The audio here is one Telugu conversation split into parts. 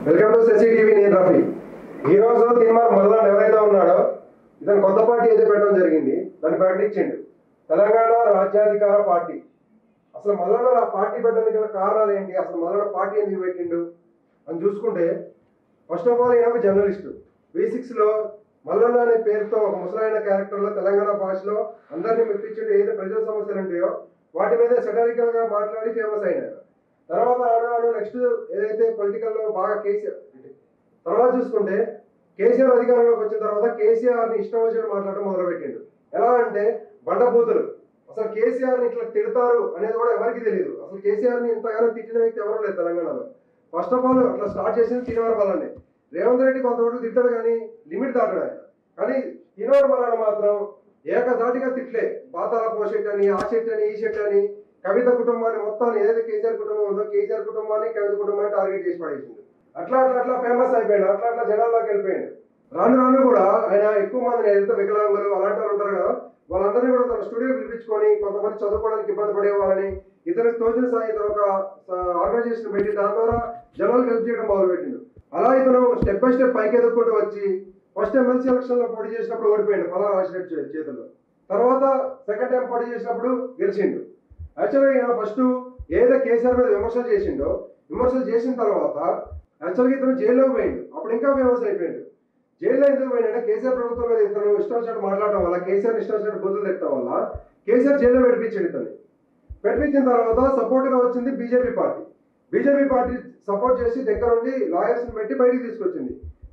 Welcome to CCTV. నేను రఫీ. ఈ రోజు తీన్మార్ మల్లన్న ఎవరైతే ఉన్నాడో ఇతను కొత్త పార్టీ అయితే పెట్టడం జరిగింది. దాన్ని ప్రకటించిండు తెలంగాణ రాజ్యాధికార పార్టీ. అసలు మల్లన్న పార్టీ పెట్టడానికి గల కారణాలు ఏంటి, అసలు మల్లన్న పార్టీ ఎందుకు పెట్టిండు అని చూసుకుంటే, ఫస్ట్ ఆఫ్ ఆల్ ఈయన జర్నలిస్టు. V6లో మల్లన్న అనే పేరుతో ఒక ముసలాయన క్యారెక్టర్లో తెలంగాణ భాషలో అందరినీ మెప్పించిండు. ఏదైతే ప్రజల సమస్యలు ఉంటాయో వాటి మీద సెటరికల్ గా మాట్లాడి ఫేమస్ అయినారు. తర్వాత రాను నెక్స్ట్ ఏదైతే పొలిటికల్ లో బాగా కేసీఆర్ తర్వాత చూసుకుంటే, కేసీఆర్ అధికారంలోకి వచ్చిన తర్వాత కేసీఆర్ ని ఇష్టం వచ్చినట్టు మాట్లాడడం మొదలుపెట్టిండు. ఎలా అంటే బండబూతులు. అసలు కేసీఆర్ ని ఇట్లా తిడతారు అనేది కూడా ఎవరికి తెలియదు. అసలు కేసీఆర్ ని ఇంతగానో తిట్టిన వ్యక్తి ఎవరు లేదు తెలంగాణలో. ఫస్ట్ ఆఫ్ ఆల్ అట్లా స్టార్ట్ చేసింది తీన్మార్ మల్లన్నే. రేవంత్ రెడ్డి కొంతవరకు తిట్టాడు కానీ లిమిట్ దాటాడు ఆయన. కానీ తీన్మార్ మల్లన్న మాత్రం ఏకధాటిగా తిట్లే. పాతాల పోషెట్ అని, ఆ షెట్ అని, ఈ షెట్ అని, కవిత కుటుంబాన్ని మొత్తాన్ని, ఏదైతే కేసీఆర్ కుటుంబం ఉందో కేసీఆర్ కుటుంబాన్ని, కవిత కుటుంబాన్ని టార్గెట్ చేసి పడేసింది. అట్లా ఫేమస్ అయిపోయాడు. అట్లా జనాల్లోకి వెళ్ళిపోయాడు. రాను కూడా ఆయన ఎక్కువ మందిని, ఏదైతే వికలాంగులు అలాంటి వాళ్ళు ఉంటారు కదా, వాళ్ళందరినీ కూడా తన స్టూడియో పిలిపించుకొని కొంతమంది చదువుకోవడానికి ఇబ్బంది పడే వాళ్ళని ఇతనికి తోచిన సాయి ఇతను ఒక ఆర్గనైజేషన్ పెట్టి దాని ద్వారా జనాలకు హెల్ప్ చేయడం మొదలుపెట్టిండు. అలా ఇతను స్టెప్ బై స్టెప్ పైకి ఎదుర్కొంటూ వచ్చి ఫస్ట్ ఎమ్మెల్సీ ఎలక్షన్ లో పోటీ చేసినప్పుడు ఓడిపోయాడు పల్లా రాజశేఖర్ చేతుల్లో. తర్వాత సెకండ్ టైం పోటీ చేసినప్పుడు గెలిచిండు. యాక్చువల్గా ఈయన ఫస్ట్ ఏదైతే కేసీఆర్ మీద విమర్శలు చేసిన తర్వాత యాక్చువల్గా ఇతను జైల్లోకి పోయిండు. అప్పుడు ఇంకా ఫేమస్ అయిపోయిండు. జైల్లో ఎందుకు పోయిందంటే కేసీఆర్ ప్రభుత్వం మీద ఇతను ఇష్టం వచ్చినట్టు మాట్లాడటం వల్ల, కేసీఆర్ ఇష్టం వచ్చినట్టు బుద్ధులు తిట్టడం వల్ల కేసీఆర్ జైల్లో పెట్టించాడు. ఇతన్ని పెట్టించిన తర్వాత సపోర్ట్ గా వచ్చింది బీజేపీ పార్టీ సపోర్ట్ చేసి దగ్గర ఉండి లాయర్స్ ని పెట్టి బయటికి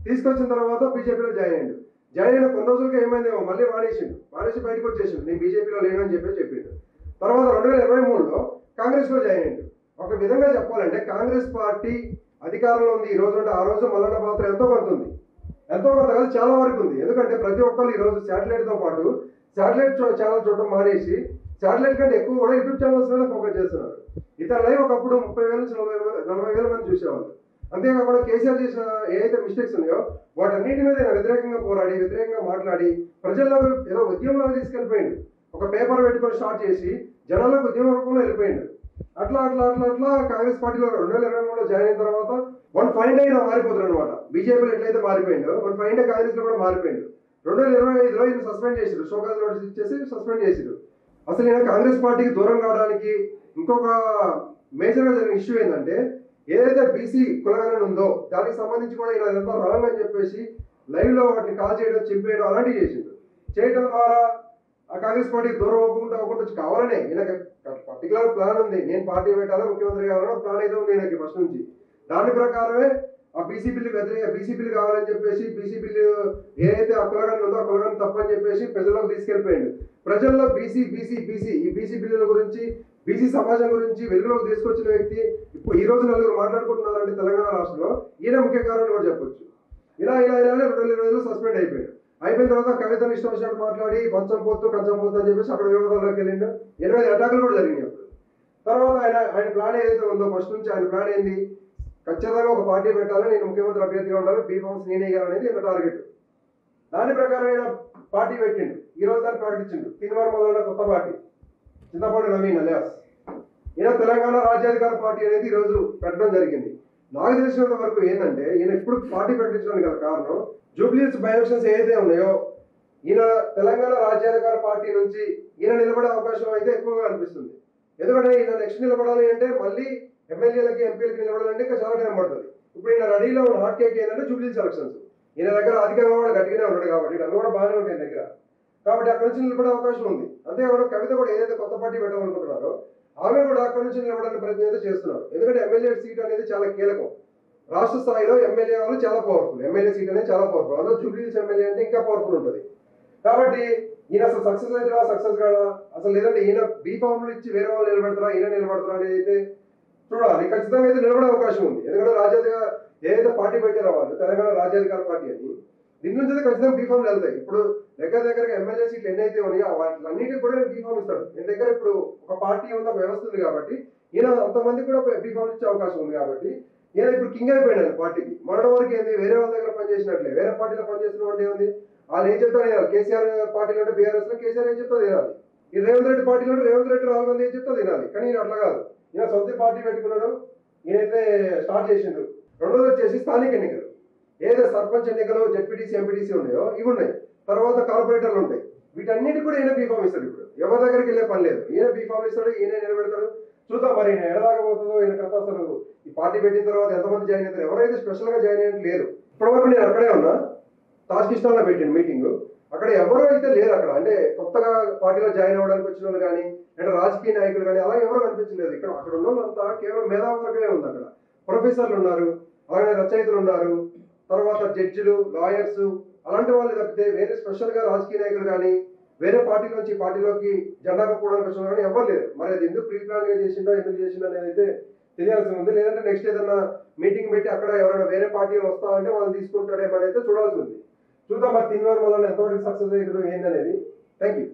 తీసుకొచ్చిన తర్వాత బీజేపీలో జాయిన్ అయిన కొన్ని రోజులకి ఏమైందేమో మళ్ళీ మానేసి బయటకు వచ్చేసిండు. నేను బీజేపీలో లేను అని చెప్పిండు. తర్వాత 2023లో కాంగ్రెస్ లో జాయిన్ అయ్యిండు. ఒక విధంగా చెప్పాలంటే కాంగ్రెస్ పార్టీ అధికారంలో ఉంది ఈ రోజు. అంటే ఆ రోజు మల్లన్న పాత్ర ఎంతో కొంత కాదు, చాలా వరకు ఉంది. ఎందుకంటే ప్రతి ఒక్కరు ఈ రోజు శాటిలైట్ తో పాటు శాటిలైట్ ఛానల్ చూడడం మానేసి శాటిలైట్ కంటే ఎక్కువ కూడా యూట్యూబ్ ఛానల్స్ మీద ఫోకస్ చేస్తున్నారు. ఇతర లైవ్ ఒకప్పుడు 30,000 నుంచి 40,000 మంది చూసేవాళ్ళు. అంతేకాకుండా కేసీఆర్ చేసిన ఏదైతే మిస్టేక్స్ ఉన్నాయో వాటన్నిటి మీద వ్యతిరేకంగా పోరాడి, వ్యతిరేకంగా మాట్లాడి ప్రజల్లో ఏదో ఉద్యమంలో తీసుకెళ్ళిపోయింది. ఒక పేపర్ పెట్టుకొని స్టార్ట్ చేసి జనాలకు ఉద్యమ రూపంలో వెళ్ళిపోయింది. అట్లా కాంగ్రెస్ పార్టీలో 2023లో జాయిన్ అయిన తర్వాత వన్ ఫైన్ డే మారిపోతాడు అనమాట. బీజేపీలో ఎట్లయితే మారిపోయిందో వన్ ఫైన్ డే కాంగ్రెస్ లో కూడా మారిపోయిండు. 2025లో ఈయన సస్పెండ్ చేసిరు. షోకాజ్ నోటీస్ ఇచ్చేసి సస్పెండ్ చేసిరు. అసలు ఈయన కాంగ్రెస్ పార్టీకి దూరం కావడానికి ఇంకొక మేజర్ గా జరిగిన ఇష్యూ ఏంటంటే, ఏదైతే బీసీ కులగణన ఉందో దానికి సంబంధించి కూడా ఈయన అదంతా రాంగ్ అని చెప్పేసి లైవ్ లో వాటిని కాల్ చేయడం, చింపేయడం అలాంటివి చేయడం ద్వారా ఆ కాంగ్రెస్ పార్టీకి దూరం అవ్వకుండా కావాలనే ఈయనకి పర్టికులర్ ప్లాన్ ఉంది. నేను పార్టీ పెట్టాలా, ముఖ్యమంత్రి కావాలని ప్లాన్ అయితే ఉంది ఈయనకి ఫస్ట్ నుంచి. దాని ప్రకారమే ఆ బీసీ బిల్లు కావాలని చెప్పేసి బీసీ బిల్లు ఏదైతే ఆ కులగణన ఉందో ఆ కులగణన తప్పని చెప్పేసి ప్రజల్లోకి తీసుకెళ్లిపోయాడు. ప్రజల్లో బీసీ ఈ బీసీ బిల్లుల గురించి, బీసీ సమాజం గురించి వెలుగులోకి తీసుకొచ్చిన వ్యక్తి ఇప్పుడు ఈ రోజు నలుగురు మాట్లాడుకుంటున్నారంటే తెలంగాణ రాష్ట్రంలో ఈయన ముఖ్య కారణం కూడా చెప్పొచ్చు. ఇలా 2020లో సస్పెండ్ అయిపోయిన తర్వాత కవితను ఇష్టం వచ్చినట్టు మాట్లాడి కంచం పోతు అని చెప్పేసి అక్కడ వివాదాల్లోకి వెళ్ళిండు. 8 అటాకులు కూడా జరిగినాయి అప్పుడు. తర్వాత ఆయన ప్లాన్ ఏదైతే ఉందో ఫస్ట్ నుంచి ఆయన ప్లాన్ ఏంది, ఖచ్చితంగా ఒక పార్టీ పెట్టాలి, నేను ముఖ్యమంత్రి అభ్యర్థిగా ఉండాలి, బీఫామ్స్ నేనే ఇవ్వాలనేది ఈయన టార్గెట్. దాని ప్రకారం ఆయన పార్టీ పెట్టిండు. ఈ రోజు దాన్ని ప్రకటించిండు. తీన్మార్ మల్లన్న కొత్త పార్టీ చింతపాడు నవీన్ అలియాస్. ఈయన తెలంగాణ రాజ్యాధికార పార్టీ అనేది ఈ రోజు పెట్టడం జరిగింది. నాకు తెలిసినంత వరకు ఏంటంటే, ఈయన ఇప్పుడు పార్టీ ప్రకటించడానికి గల కారణం జూబ్లీహిల్స్ బై ఎలక్షన్స్ ఏదైతే ఉన్నాయో ఈయన తెలంగాణ రాజ్యాధికార పార్టీ నుంచి ఈయన నిలబడే అవకాశం అయితే ఎక్కువగా అనిపిస్తుంది. ఎందుకంటే ఈయన నెక్స్ట్ నిలబడాలి అంటే మళ్ళీ ఎమ్మెల్యేలకి, ఎంపీలకి నిలబడాలంటే ఇంకా చాలా టైం పడుతుంది. ఇప్పుడు ఈయన రెడీలో ఉన్న హాట్ కేక్ ఏంటంటే జూబ్లీహిల్స్ ఎలక్షన్స్. ఈయన దగ్గర అధికంగా కూడా గట్టిగానే ఉన్నాడు కాబట్టి అవి కూడా బాగానే ఉంటాయి దగ్గర. కాబట్టి అక్కడి నుంచి నిలబడే అవకాశం ఉంది. అంతేకాకుండా కవిత కూడా ఏదైతే కొత్త పార్టీ పెట్టాలనుకుంటున్నారో ఆమె కూడా అక్కడి నుంచి నిలబడడానికి ప్రయత్నం అయితే చేస్తున్నారు. ఎందుకంటే ఎమ్మెల్యే సీట్ అనేది చాలా కీలకం. రాష్ట్ర స్థాయిలో ఎమ్మెల్యే వాళ్ళు చాలా పవర్ఫుల్. ఎమ్మెల్యే సీట్ అనేది చాలా పవర్ఫుల్. అందులో జూబ్లీహిల్స్ ఎమ్మెల్యే అంటే ఇంకా పవర్ఫుల్ ఉంటుంది. కాబట్టి ఈయన అసలు సక్సెస్ అవుతారా, సక్సెస్ కాదా, అసలు లేదంటే ఈయన బీఫామ్లు ఇచ్చి వేరే వాళ్ళు నిలబెడతారా, ఈయన నిలబడతారా అనేది అయితే చూడాలి. ఖచ్చితంగా అయితే నిలబడే అవకాశం ఉంది. ఎందుకంటే రాజ్యాధికార ఏదైతే పార్టీ పెట్టారో వాళ్ళు తెలంగాణ రాజ్యాధికార పార్టీ అని, దీని నుంచి అయితే ఖచ్చితంగా బీఫామ్లు వెళ్తాయి. ఇప్పుడు దగ్గరగా ఎమ్మెల్యే సీట్లు ఎన్నైతే ఉన్నాయో వాటిలన్నిటికీ కూడా బీఫామ్ ఇస్తాడు. ఈయన దగ్గర ఇప్పుడు ఒక పార్టీ ఉన్న వ్యవస్థ ఉంది కాబట్టి ఈయన అంతమంది కూడా బీఫామ్ ఇచ్చే అవకాశం ఉంది. కాబట్టి ఈయన ఇప్పుడు కింగ్ అయిపోయినాడు పార్టీకి. మొన్నటి వరకు ఏంది, వేరే వాళ్ళ దగ్గర పనిచేసినట్లే, వేరే పార్టీలో పనిచేస్తున్న అంటే ఏముంది, వాళ్ళు ఏం చెప్తారు వినాలి. కేసీఆర్ పార్టీలో అంటే బీఆర్ఎస్ లో కేసీఆర్ ఏం చెప్తా వినాలి. ఈ రేవంత్ రెడ్డి పార్టీలో రేవంత్ రెడ్డి రాహుల్ గాంధీ ఏం చెప్తా వినాలి. కానీ ఈయన అట్లా కాదు. ఈయన సొంత పార్టీ పెట్టుకున్నాడు. ఈయనైతే స్టార్ట్ చేసిండు. రెండోది వచ్చేసి స్థానిక ఎన్నికలు. ఏదో సర్పంచ్ ఎన్నికలు, జెడ్పీటీసీ, ఎంపీటీసీ ఉన్నాయో ఇవి ఉన్నాయి. తర్వాత కార్పొరేటర్లు ఉంటాయి. వీటన్నిటి కూడా ఈయన బీఫామ్ ఇస్తాడు. ఇప్పుడు ఎవరి దగ్గరికి వెళ్ళే పని లేదు. ఈయన బీఫామ్ ఇస్తాడు, ఈయన నిలబెడతాడు. చూద్దాం మరి ఈయన ఎడదాకపోతుందో. ఈయన కథ అసలు ఈ పార్టీ పెట్టిన తర్వాత ఎంతమంది జాయిన్ అవుతారు, ఎవరైతే స్పెషల్ గా జాయిన్ అయినట్టు లేరు. ఇప్పటివరకు నేను అక్కడే ఉన్నా, తాజ్కిస్తాన్లో పెట్టిన మీటింగ్. అక్కడ ఎవరు అయితే లేరు అక్కడ. అంటే కొత్తగా పార్టీలో జాయిన్ అవ్వడానికి వచ్చిన వాళ్ళు కానీ, అంటే రాజకీయ నాయకులు కానీ అలా ఎవరు కనిపించలేదు. ఇక్కడ అక్కడ ఉన్న వాళ్ళంతా కేవలం మేధావర్గమే ఉంది. అక్కడ ప్రొఫెసర్లు ఉన్నారు, అలాగే రచయితలు ఉన్నారు, తర్వాత జడ్జిలు, లాయర్స్, అలాంటి వాళ్ళు తప్పితే వేరే స్పెషల్ గా రాజకీయ నాయకులు కానీ, వేరే పార్టీ నుంచి పార్టీలోకి జెండా కప్పుకోవడానికి వచ్చిన కానీ ఎవరు లేరు. మరి అది ఎందుకు ప్రీ ప్లాన్ గా చేసిండో, ఎందుకు చేసిండో అనేది అయితే తెలియాల్సి ఉంది. లేదంటే నెక్స్ట్ ఏదన్నా మీటింగ్ పెట్టి అక్కడ ఎవరైనా వేరే పార్టీలు వస్తా అంటే వాళ్ళు తీసుకుంటాడేమో అయితే చూడాల్సి ఉంది. చూద్దాం మరి తిన్వారు వల్ల ఎంతవరకు సక్సెస్ అయ్యారు ఏంటనేది. Thank you.